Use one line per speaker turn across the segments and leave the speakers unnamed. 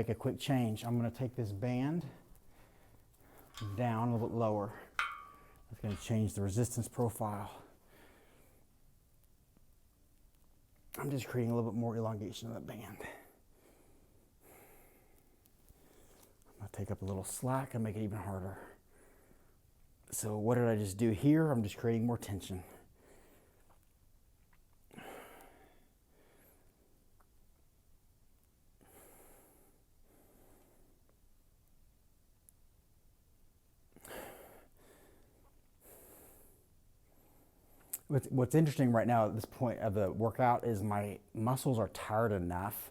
make a quick change. I'm gonna take this band down a little bit lower. That's gonna change the resistance profile. I'm just creating a little bit more elongation of the band. I'm gonna take up a little slack and make it even harder. So what did I just do here? I'm just creating more tension. What's interesting right now at this point of the workout is my muscles are tired enough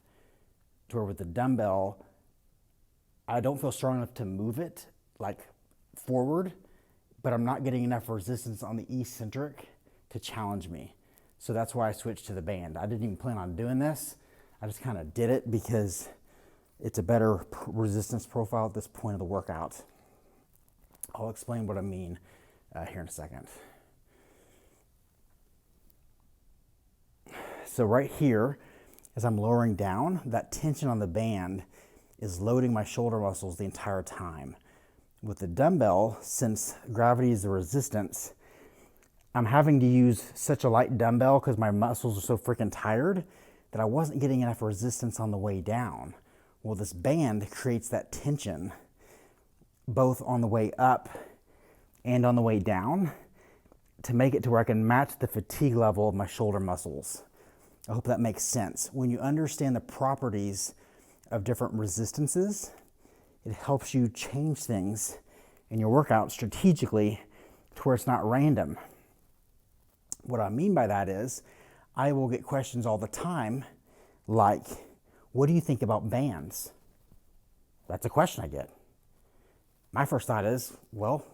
to where with the dumbbell, I don't feel strong enough to move it like forward, but I'm not getting enough resistance on the eccentric to challenge me. So that's why I switched to the band. I didn't even plan on doing this. I just kind of did it because it's a better resistance profile at this point of the workout. I'll explain what I mean here in a second. So right here, as I'm lowering down, that tension on the band is loading my shoulder muscles the entire time. With the dumbbell, since gravity is the resistance, I'm having to use such a light dumbbell because my muscles are so freaking tired that I wasn't getting enough resistance on the way down. Well, this band creates that tension both on the way up and on the way down to make it to where I can match the fatigue level of my shoulder muscles. I hope that makes sense. When you understand the properties of different resistances, it helps you change things in your workout strategically to where it's not random. What I mean by that is, I will get questions all the time like, what do you think about bands? That's a question I get. My first thought is, well,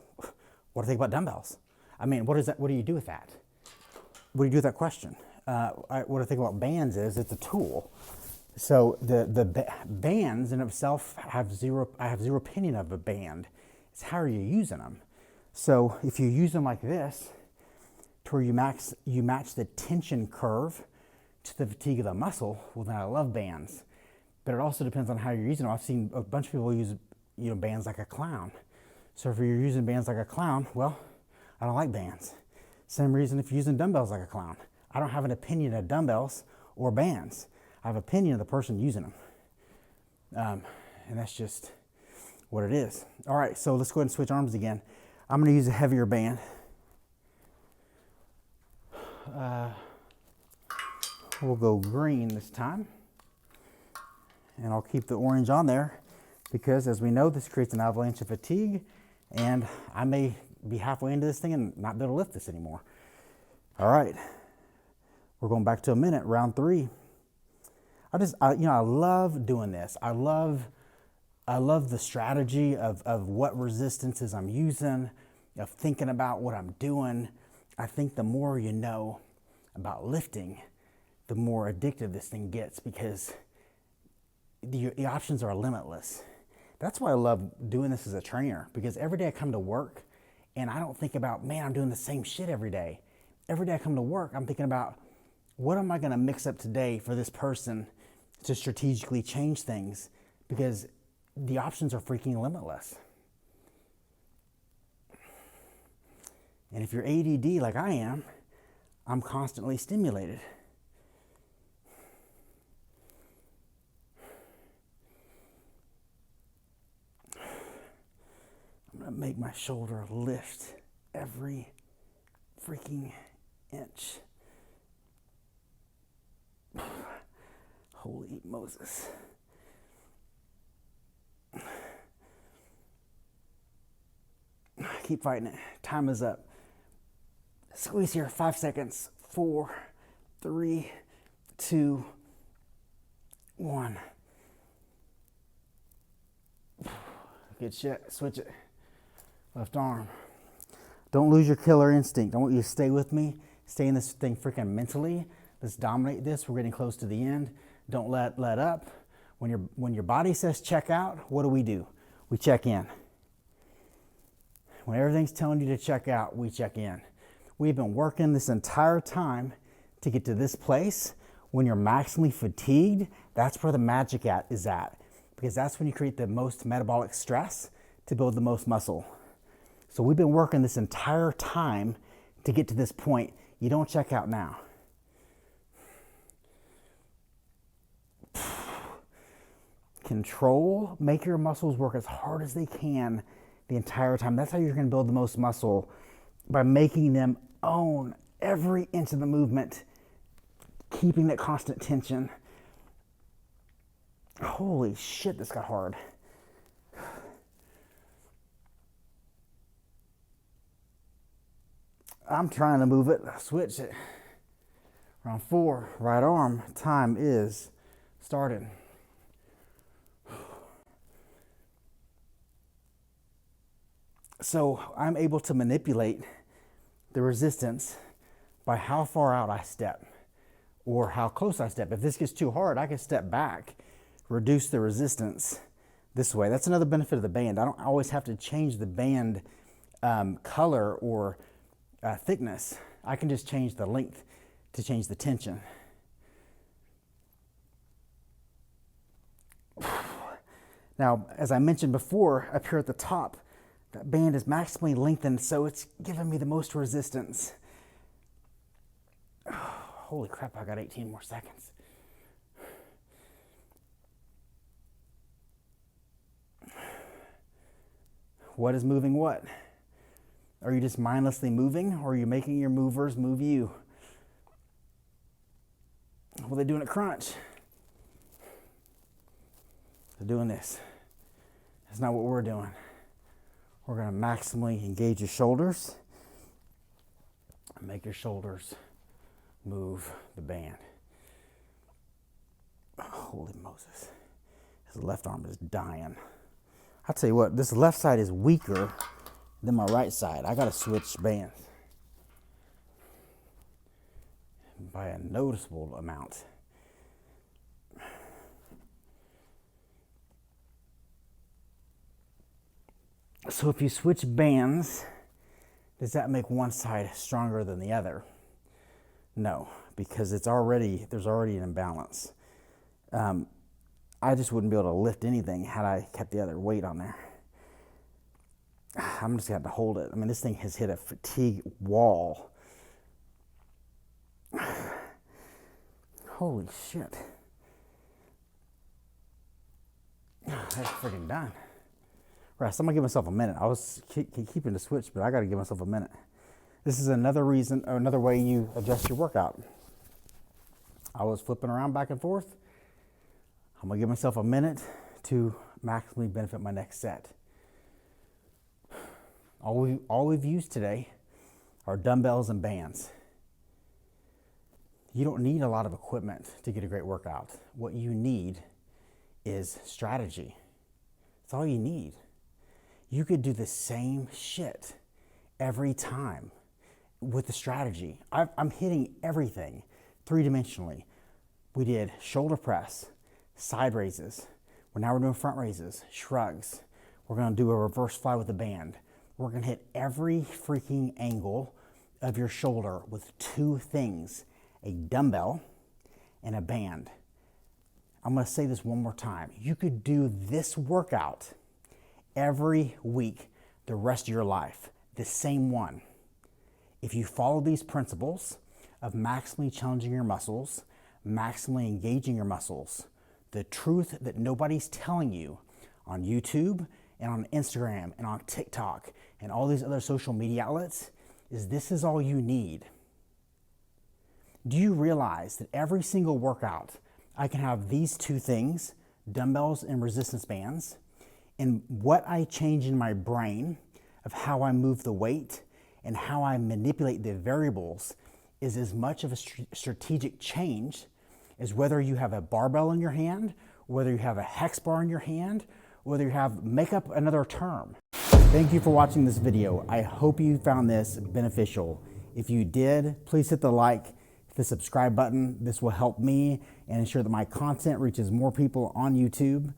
what do you think about dumbbells? I mean, what do you do with that? What do you do with that question? What I think about bands is it's a tool. So the bands in itself I have zero opinion of a band. It's how are you using them. So if you use them like this, to where you match the tension curve to the fatigue of the muscle, well then I love bands. But it also depends on how you're using them. I've seen a bunch of people use bands like a clown. So if you're using bands like a clown, well, I don't like bands. Same reason if you're using dumbbells like a clown. I don't have an opinion of dumbbells or bands. I have an opinion of the person using them. And that's just what it is. All right, so let's go ahead and switch arms again. I'm gonna use a heavier band. We'll go green this time. And I'll keep the orange on there because as we know, this creates an avalanche of fatigue and I may be halfway into this thing and not be able to lift this anymore. All right. We're going back to a minute, round 3. I love doing this. I love the strategy of what resistances I'm using, of thinking about what I'm doing. I think the more you know about lifting, the more addictive this thing gets because the options are limitless. That's why I love doing this as a trainer because every day I come to work and I don't think about, man, I'm doing the same shit every day. Every day I come to work, I'm thinking about, what am I going to mix up today for this person to strategically change things? Because the options are freaking limitless. And if you're ADD like I am, I'm constantly stimulated. I'm going to make my shoulder lift every freaking inch. Holy Moses. Keep fighting it. Time is up. Squeeze here, 5 seconds. 4, 3, 2, 1. Good shit. Switch it. Left arm. Don't lose your killer instinct. I want you to stay with me. Stay in this thing freaking mentally. Let's dominate this. We're getting close to the end. Don't let up. When your body says check out, what do? We check in. When everything's telling you to check out, we check in. We've been working this entire time to get to this place. When you're maximally fatigued, that's where the magic is at. because that's when you create the most metabolic stress to build the most muscle. So we've been working this entire time to get to this point. You don't check out now. Control, make your muscles work as hard as they can the entire time. That's how you're going to build the most muscle, by making them own every inch of the movement, keeping that constant tension. Holy shit, this got hard. I'm trying to move it, switch it. Round 4, right arm, time is started. So I'm able to manipulate the resistance by how far out I step or how close I step. If this gets too hard, I can step back, reduce the resistance this way. That's another benefit of the band. I don't always have to change the band color or thickness. I can just change the length to change the tension. Now, as I mentioned before, up here at the top, that band is maximally lengthened, so it's giving me the most resistance. Holy crap, I got 18 more seconds. What is moving what? Are you just mindlessly moving, or are you making your movers move you? What are they doing at crunch? They're doing this. That's not what we're doing. We're going to maximally engage your shoulders and make your shoulders move the band. Holy Moses. His left arm is dying. I'll tell you what, this left side is weaker than my right side. I got to switch bands by a noticeable amount. So if you switch bands, does that make one side stronger than the other? No, because there's already an imbalance. I just wouldn't be able to lift anything had I kept the other weight on there. I'm just going to have to hold it. I mean, this thing has hit a fatigue wall. Holy shit. That's freaking done. Right, so I'm gonna give myself a minute. I was keeping the switch, but I gotta give myself a minute. This is another reason, or another way you adjust your workout. I was flipping around back and forth. I'm gonna give myself a minute to maximally benefit my next set. All we've used today are dumbbells and bands. You don't need a lot of equipment to get a great workout. What you need is strategy. That's all you need. You could do the same shit every time with the strategy. I'm hitting everything three-dimensionally. We did shoulder press, side raises. Now we're doing front raises, shrugs. We're gonna do a reverse fly with the band. We're gonna hit every freaking angle of your shoulder with two things, a dumbbell and a band. I'm gonna say this one more time. You could do this workout every week the rest of your life, the same one. If you follow these principles of maximally challenging your muscles, maximally engaging your muscles, the truth that nobody's telling you on YouTube and on Instagram and on TikTok and all these other social media outlets is this is all you need. Do you realize that every single workout I can have these two things, dumbbells and resistance bands, and what I change in my brain of how I move the weight and how I manipulate the variables is as much of a strategic change as whether you have a barbell in your hand, whether you have a hex bar in your hand, whether you have, make up another term. Thank you for watching this video. I hope you found this beneficial. If you did, please hit the like, the subscribe button. This will help me and ensure that my content reaches more people on YouTube.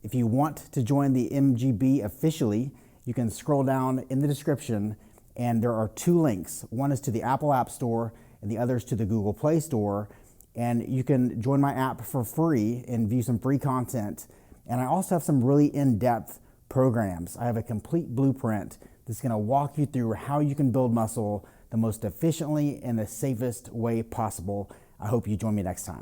If you want to join the MGB officially, you can scroll down in the description and there are two links. One is to the Apple App Store and the other is to the Google Play Store. And you can join my app for free and view some free content And I also have some really in-depth programs. I have a complete blueprint that's going to walk you through how you can build muscle the most efficiently and the safest way possible. I hope you join me next time.